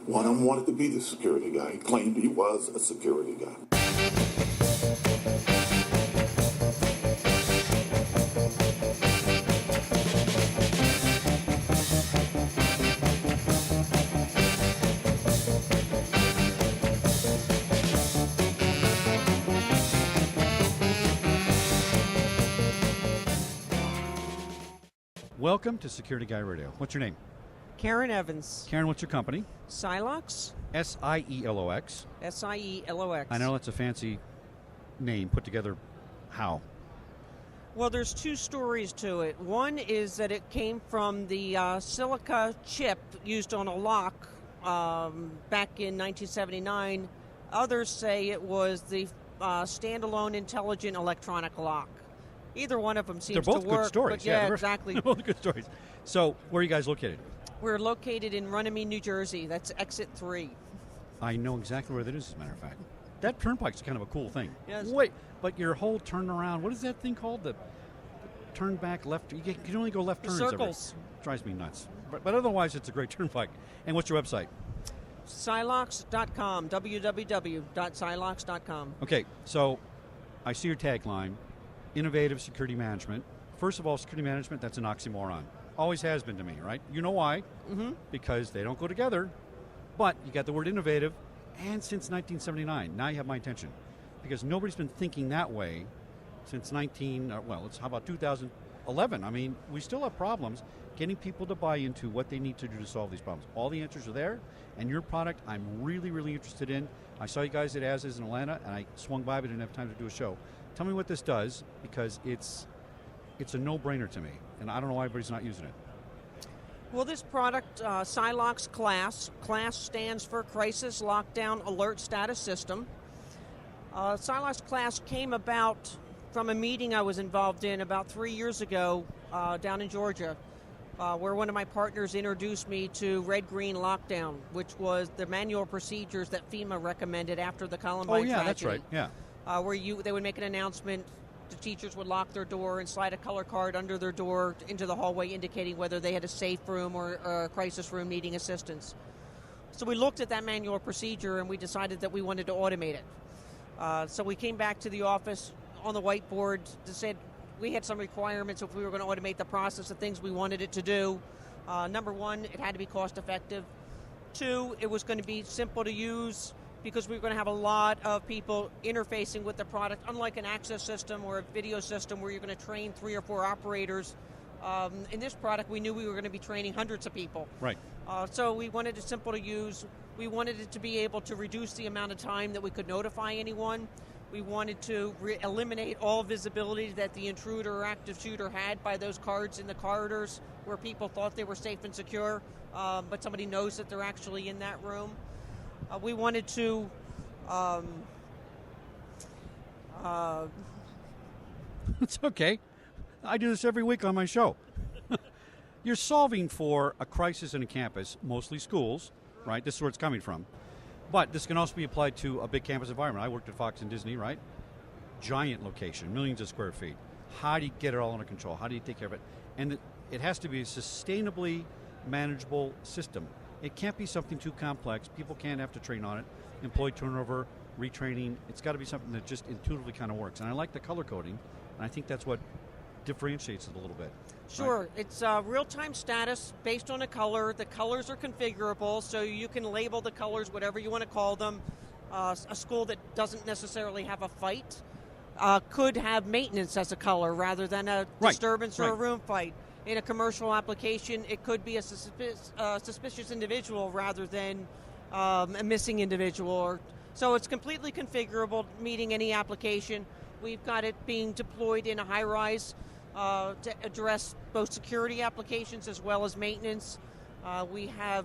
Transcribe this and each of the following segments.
One of them wanted to be the security guy. He claimed he was a security guy. Welcome to Security Guy Radio. What's your name? Karen Evans. Karen, what's your company? Sielox. Sielox. Sielox. I know that's a fancy name put together. How? Well, there's two stories to it. One is that it came from the silica chip used on a lock back in 1979. Others say it was the standalone intelligent electronic lock. Either one of them seems to work. They're both good stories. But yeah, exactly. They're both good stories. So, where are you guys located? We're located in Runnymede, New Jersey. That's exit 3. I know exactly where that is, as a matter of fact. That turnpike's kind of a cool thing. Yes. Wait, but your whole turnaround, what is that thing called? The turn back left? You can only go left turns. Circles. Drives me nuts. But otherwise, it's a great turnpike. And what's your website? Sielox.com, www.sielox.com. Okay, so I see your tagline, innovative security management. First of all, security management, that's an oxymoron. Always has been to me, right? You know why? Mm-hmm. Because they don't go together. But you got the word innovative, and since 1979, now you have my attention. Because nobody's been thinking that way since how about 2011? I mean, we still have problems getting people to buy into what they need to do to solve these problems. All the answers are there, and your product I'm really, really interested in. I saw you guys at ASIS in Atlanta, and I swung by, but didn't have time to do a show. Tell me what this does, because it's a no-brainer to me, and I don't know why everybody's not using it. Well, this product, Sielox Class stands for Crisis Lockdown Alert Status System. Sielox Class came about from a meeting I was involved in about 3 years ago down in Georgia, where one of my partners introduced me to Red-Green Lockdown, which was the manual procedures that FEMA recommended after the Columbine tragedy. That's right, yeah. Where they would make an announcement, the teachers would lock their door and slide a color card under their door into the hallway indicating whether they had a safe room or a crisis room needing assistance. So we looked at that manual procedure and we decided that we wanted to automate it. So we came back to the office on the whiteboard to say we had some requirements if we were going to automate the process of things we wanted it to do. Number one, it had to be cost effective. 2, it was going to be simple to use, because we were going to have a lot of people interfacing with the product, unlike an access system or a video system where you're going to train 3 or 4 operators. In this product, we knew we were going to be training hundreds of people. Right. So we wanted it simple to use. We wanted it to be able to reduce the amount of time that we could notify anyone. We wanted to eliminate all visibility that the intruder or active shooter had by those cards in the corridors where people thought they were safe and secure, but somebody knows that they're actually in that room. We wanted to It's okay. I do this every week on my show. You're solving for a crisis in a campus, mostly schools, right? This is where it's coming from. But this can also be applied to a big campus environment. I worked at Fox and Disney, right? Giant location, millions of square feet. How do you get it all under control? How do you take care of it? And it has to be a sustainably manageable system. It can't be something too complex. People can't have to train on it. Employee turnover, retraining. It's got to be something that just intuitively kind of works. And I like the color coding, and I think that's what differentiates it a little bit. Sure. Right? It's real-time status based on a color. The colors are configurable, so you can label the colors whatever you want to call them. A school that doesn't necessarily have a fight could have maintenance as a color rather than a disturbance or a room fight. In a commercial application, it could be a suspicious individual rather than a missing individual. So it's completely configurable, meeting any application. We've got it being deployed in a high-rise to address both security applications as well as maintenance. We have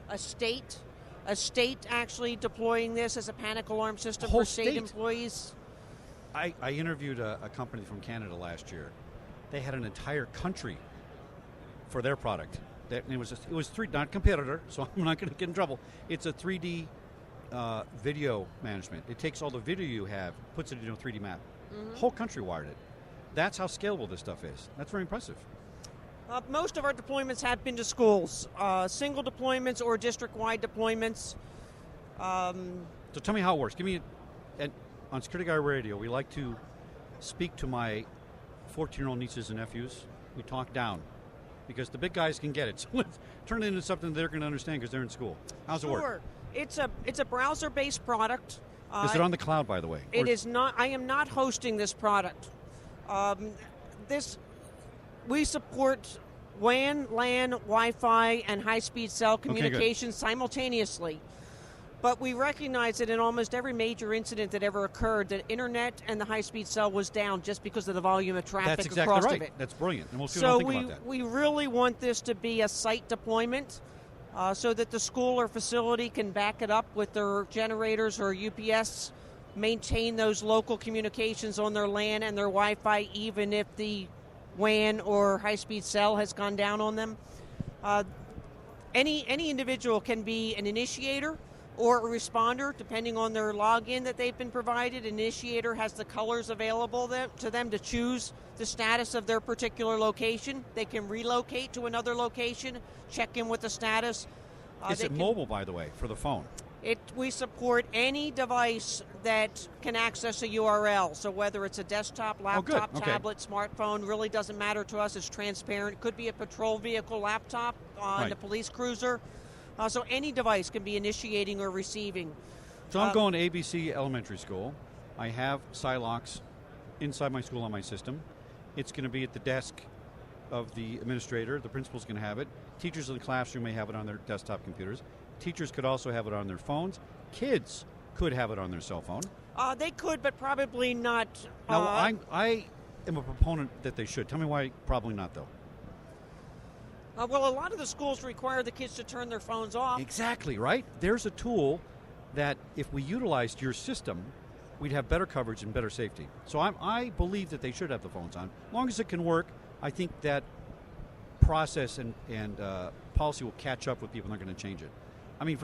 a state actually deploying this as a panic alarm system for state employees. I interviewed a company from Canada last year. They had an entire country for their product. It was not competitor, so I'm not going to get in trouble. It's a 3D video management. It takes all the video you have, puts it into a 3D map. Mm-hmm. Whole country wired it. That's how scalable this stuff is. That's very impressive. Most of our deployments have been to schools, single deployments or district-wide deployments. So tell me how it works. On Security Guy Radio, we like to speak to my 14-year-old nieces and nephews. We talk down because the big guys can get it. So let's turn it into something they're going to understand because they're in school. How's it work? Sure. It's a browser-based product. Is it on the cloud, by the way? It is not. I am not hosting this product. We support WAN, LAN, Wi-Fi, and high-speed cell communication simultaneously. But we recognize that in almost every major incident that ever occurred, the internet and the high-speed cell was down just because of the volume of traffic That's exactly across right. of it. That's brilliant. And we'll see what I think about that. We really want this to be a site deployment so that the school or facility can back it up with their generators or UPS, maintain those local communications on their LAN and their Wi-Fi, even if the WAN or high-speed cell has gone down on them. Any individual can be an initiator or a responder, depending on their login that they've been provided. Initiator has the colors available to them to choose the status of their particular location. They can relocate to another location, check in with the status. Is it mobile, by the way, for the phone? We support any device that can access a URL. So whether it's a desktop, laptop, tablet, smartphone, really doesn't matter to us. It's transparent. It could be a patrol vehicle laptop on the police cruiser. So any device can be initiating or receiving. So I'm going to ABC Elementary School. I have Sielox inside my school on my system. It's going to be at the desk of the administrator. The principal's going to have it. Teachers in the classroom may have it on their desktop computers. Teachers could also have it on their phones. Kids could have it on their cell phone. They could, but probably not. Now, I am a proponent that they should. Tell me why probably not, though. Well, a lot of the schools require the kids to turn their phones off. Exactly, right? There's a tool that if we utilized your system, we'd have better coverage and better safety. So I believe that they should have the phones on. As long as it can work, I think that process and policy will catch up with people and they're going to change it. I mean,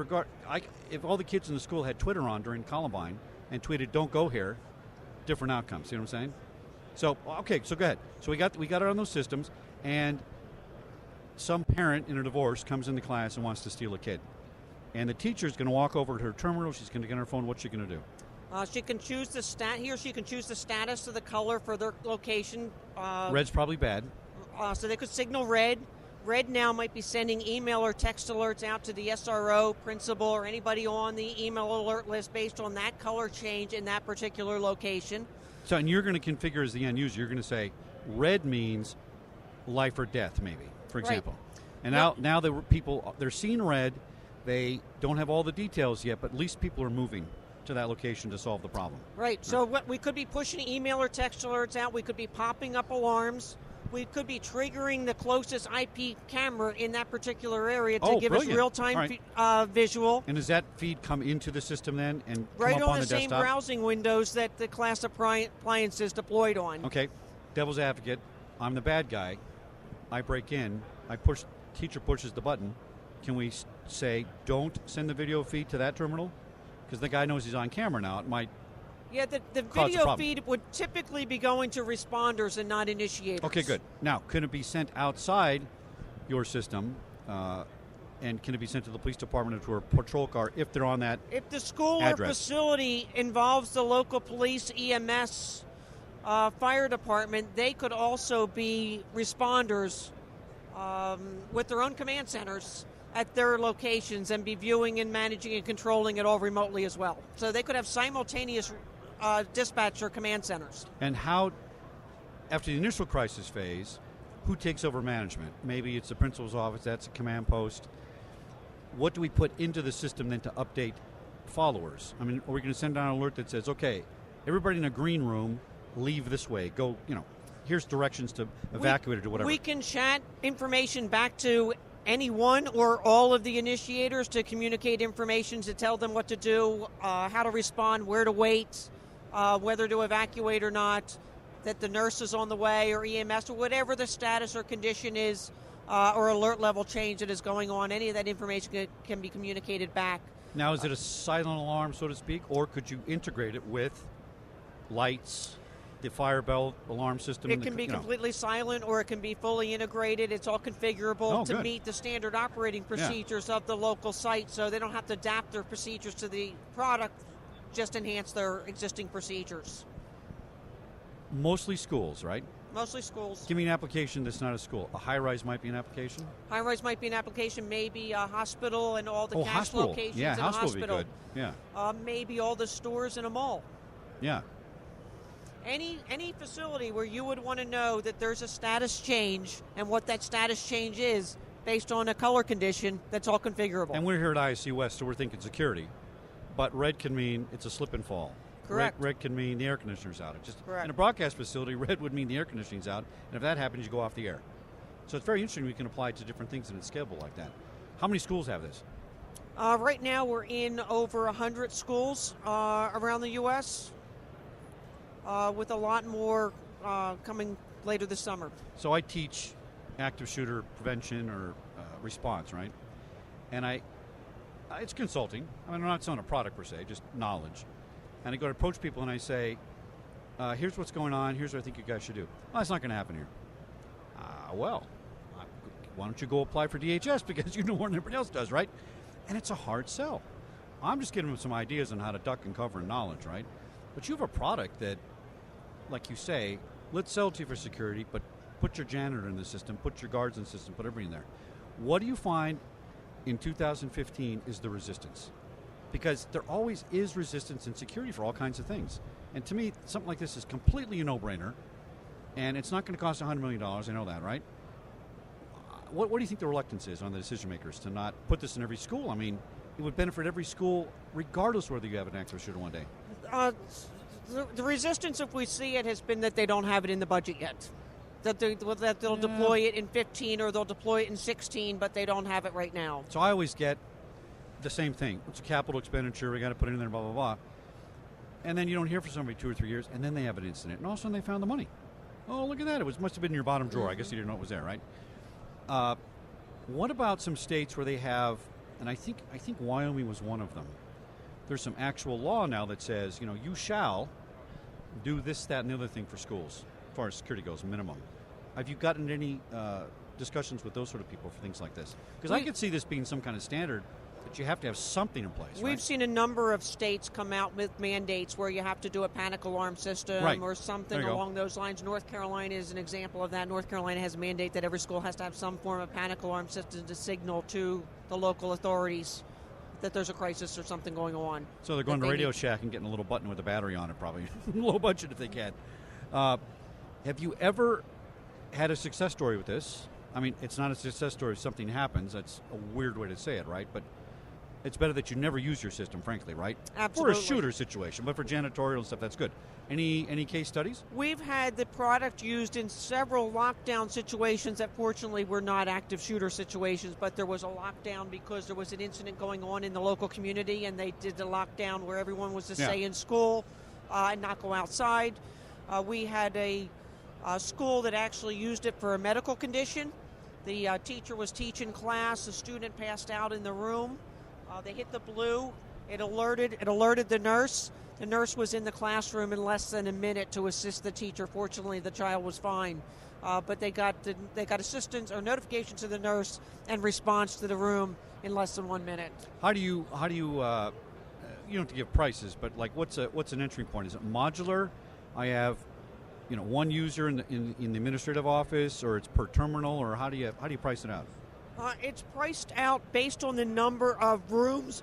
if all the kids in the school had Twitter on during Columbine and tweeted, "Don't go here," different outcomes. See what I'm saying? So, okay, so go ahead. So we got it on those systems, and some parent in a divorce comes into class and wants to steal a kid. And the teacher's going to walk over to her terminal. She's going to get on her phone. What's she going to do? She can choose he or she can choose the status of the color for their location. Red's probably bad. So they could signal red. Red now might be sending email or text alerts out to the SRO, principal, or anybody on the email alert list based on that color change in that particular location. So, and you're going to configure as the end user, you're going to say red means life or death, maybe, for example. Right. And now the people, they're seeing red. They don't have all the details yet, but at least people are moving to that location to solve the problem. Right. So what we could be pushing email or text alerts out. We could be popping up alarms. We could be triggering the closest IP camera in that particular area to give us real-time visual. And does that feed come into the system then and right come up on the same desktop? browsing windows that the class appliance is deployed on? Okay. Devil's advocate. I'm the bad guy. I break in. Teacher pushes the button. Can we say, don't send the video feed to that terminal? Because the guy knows he's on camera now. It might. Yeah, the video feed would typically be going to responders and not initiators. Okay, good. Now, can it be sent outside your system? And can it be sent to the police department or to a patrol car if they're on that address? If the school or facility involves the local police, EMS, fire department, they could also be responders with their own command centers at their locations and be viewing and managing and controlling it all remotely as well. So they could have simultaneous dispatch or command centers. And how, after the initial crisis phase, who takes over management? Maybe it's the principal's office, that's a command post. What do we put into the system then to update followers? I mean, are we going to send out an alert that says, okay, everybody in a green room, leave this way, go, here's directions to evacuate or do whatever. We can chat information back to any one or all of the initiators to communicate information to tell them what to do, how to respond, where to wait, whether to evacuate or not, that the nurse is on the way or EMS or whatever the status or condition is or alert level change that is going on. Any of that information can be communicated back. Now, is it a silent alarm, so to speak, or could you integrate it with lights, the fire bell alarm system? It can be completely silent, or it can be fully integrated. It's all configurable to meet the standard operating procedures of the local site, so they don't have to adapt their procedures to the product, just enhance their existing procedures. Mostly schools, right? Mostly schools. Give me an application that's not a school. A high-rise might be an application? High-rise might be an application, maybe a hospital and all the cash hospital. locations Yeah, in a hospital hospital. would be good. Yeah. Maybe all the stores in a mall. Yeah. Any facility where you would want to know that there's a status change and what that status change is based on a color condition, that's all configurable. And we're here at ISC West, so we're thinking security. But red can mean it's a slip and fall. Correct. Red can mean the air conditioner's out. Correct. In a broadcast facility, red would mean the air conditioning's out, and if that happens, you go off the air. So it's very interesting we can apply it to different things and it's scalable like that. How many schools have this? Right now we're in over 100 schools around the U.S., with a lot more coming later this summer. So I teach active shooter prevention or response, right? And it's consulting. I mean, I'm not selling a product per se, just knowledge. And I go to approach people and I say, here's what's going on, here's what I think you guys should do. Well, that's not going to happen here. Why don't you go apply for DHS because you know more than everybody else does, right? And it's a hard sell. I'm just giving them some ideas on how to duck and cover and knowledge, right? But you have a product that, like you say, let's sell it to you for security, but put your janitor in the system, put your guards in the system, put everything there. What do you find in 2015 is the resistance? Because there always is resistance in security for all kinds of things. And to me, something like this is completely a no-brainer, and it's not going to cost $100 million, I know that, right? What do you think the reluctance is on the decision makers to not put this in every school? I mean, it would benefit every school regardless whether you have an active shooter one day. The resistance, if we see it, has been that they don't have it in the budget yet. That they'll deploy it in 15 or they'll deploy it in 16, but they don't have it right now. So I always get the same thing. It's a capital expenditure. We got to put it in there, blah, blah, blah. And then you don't hear from somebody 2 or 3 years, and then they have an incident. And all of a sudden they found the money. Oh, look at that. Must have been in your bottom drawer. I guess you didn't know it was there, right? What about some states where they have, and I think Wyoming was one of them. There's some actual law now that says, you shall do this, that, and the other thing for schools, as far as security goes, minimum. Have you gotten any discussions with those sort of people for things like this? Because I could see this being some kind of standard that you have to have something in place. We've seen a number of states come out with mandates where you have to do a panic alarm system or something along those lines. North Carolina is an example of that. North Carolina has a mandate that every school has to have some form of panic alarm system to signal to the local authorities that there's a crisis or something going on. So they're going to Radio Shack and getting a little button with a battery on it, probably. Low budget if they can. Have you ever had a success story with this? I mean, it's not a success story if something happens. That's a weird way to say it, right? But it's better that you never use your system, frankly, right? Absolutely. For a shooter situation, but for janitorial and stuff, that's good. Any case studies? We've had the product used in several lockdown situations that fortunately were not active shooter situations, but there was a lockdown because there was an incident going on in the local community, and they did the lockdown where everyone was to stay in school and not go outside. We had a school that actually used it for a medical condition. The teacher was teaching class. The student passed out in the room. They hit the blue. It alerted the nurse. The nurse was in the classroom in less than a minute to assist the teacher. Fortunately, the child was fine, but they got assistance or notification to the nurse and response to the room in less than 1 minute. How do you you don't have to give prices, but like what's an entry point? Is it modular? I have one user in the administrative office, or it's per terminal, or how do you price it out? It's priced out based on the number of rooms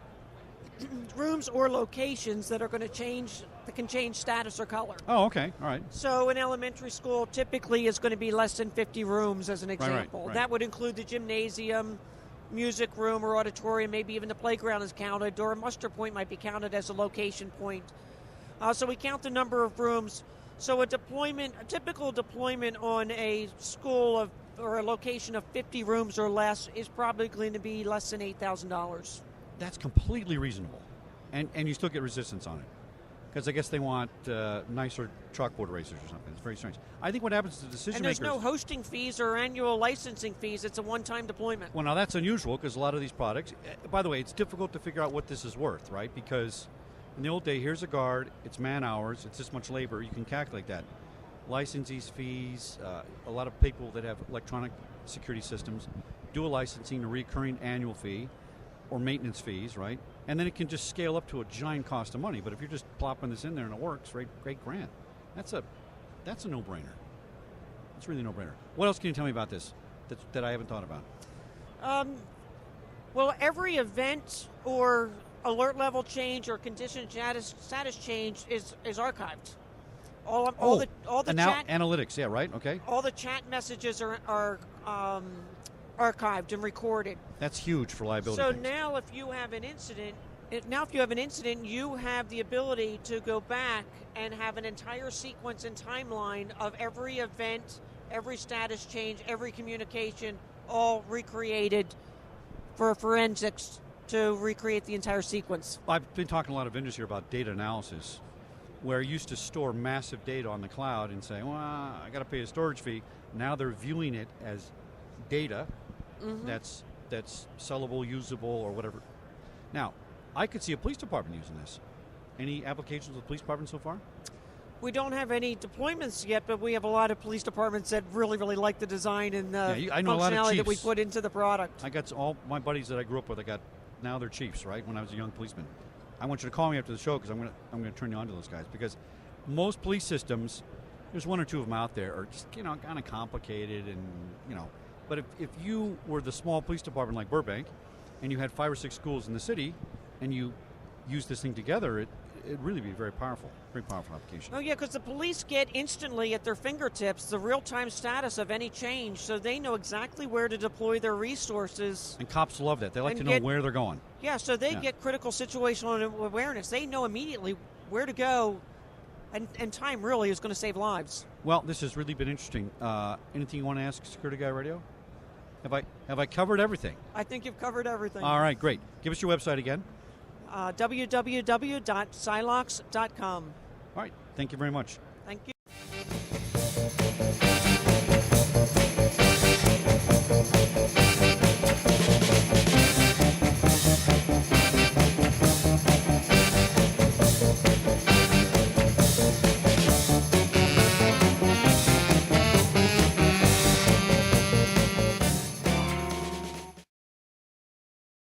or locations that are going to change, that can change status or color. Oh, okay, all right. So an elementary school typically is going to be less than 50 rooms, as an example. Right. That would include the gymnasium, music room or auditorium, maybe even the playground is counted, or a muster point might be counted as a location point. So we count the number of rooms. So a typical deployment on a school or a location of 50 rooms or less is probably going to be less than $8,000. That's completely reasonable, and you still get resistance on it, because I guess they want nicer chalkboard erasers or something. It's very strange. I think what happens to decision makers. And there's no hosting fees or annual licensing fees. It's a one-time deployment. Well, now that's unusual because a lot of these products. By the way, it's difficult to figure out what this is worth, right? Because in the old day, here's a guard. It's man hours. It's this much labor. You can calculate that. licensees fees. A lot of people that have electronic security systems do a licensing, a recurring annual fee, or maintenance fees, right? And then it can just scale up to a giant cost of money. But if you're just plopping this in there and it works, right, great grant. That's a no-brainer. It's really a no-brainer. What else can you tell me about this that I haven't thought about? Well, every event or alert level change or condition status change is archived. All the and now chat analytics, yeah, right, okay. All the chat messages are archived and recorded. That's huge for liability. So things. now, if you have an incident, you have the ability to go back and have an entire sequence and timeline of every event, every status change, every communication, all recreated for forensics to recreate the entire sequence. I've been talking a lot of industry about data analysis, where you used to store massive data on the cloud and say, well, I got to pay a storage fee. Now they're viewing it as data that's sellable, usable, or whatever. Now, I could see a police department using this. Any applications with the police department so far? We don't have any deployments yet, but we have a lot of police departments that really, really like the design and the I know a lot of functionality that we chiefs. put into the product. I got all my buddies that I grew up with. Now they're chiefs, right? When I was a young policeman, I want you to call me after the show because I'm gonna turn you on to those guys, because most police systems, there's one or two of them out there, are just kind of complicated and But if you were the small police department like Burbank, and you had 5 or 6 schools in the city, and you use this thing together, it'd really be very powerful application. Oh, yeah, because the police get instantly at their fingertips the real-time status of any change, so they know exactly where to deploy their resources. And cops love that. They like to know where they're going. Yeah, so they get critical situational awareness. They know immediately where to go, and time really is going to save lives. Well, this has really been interesting. Anything you want to ask Security Guy Radio? Have I covered everything? I think you've covered everything. All right, great. Give us your website again. www.Sielox.com. All right, thank you very much. Thank you.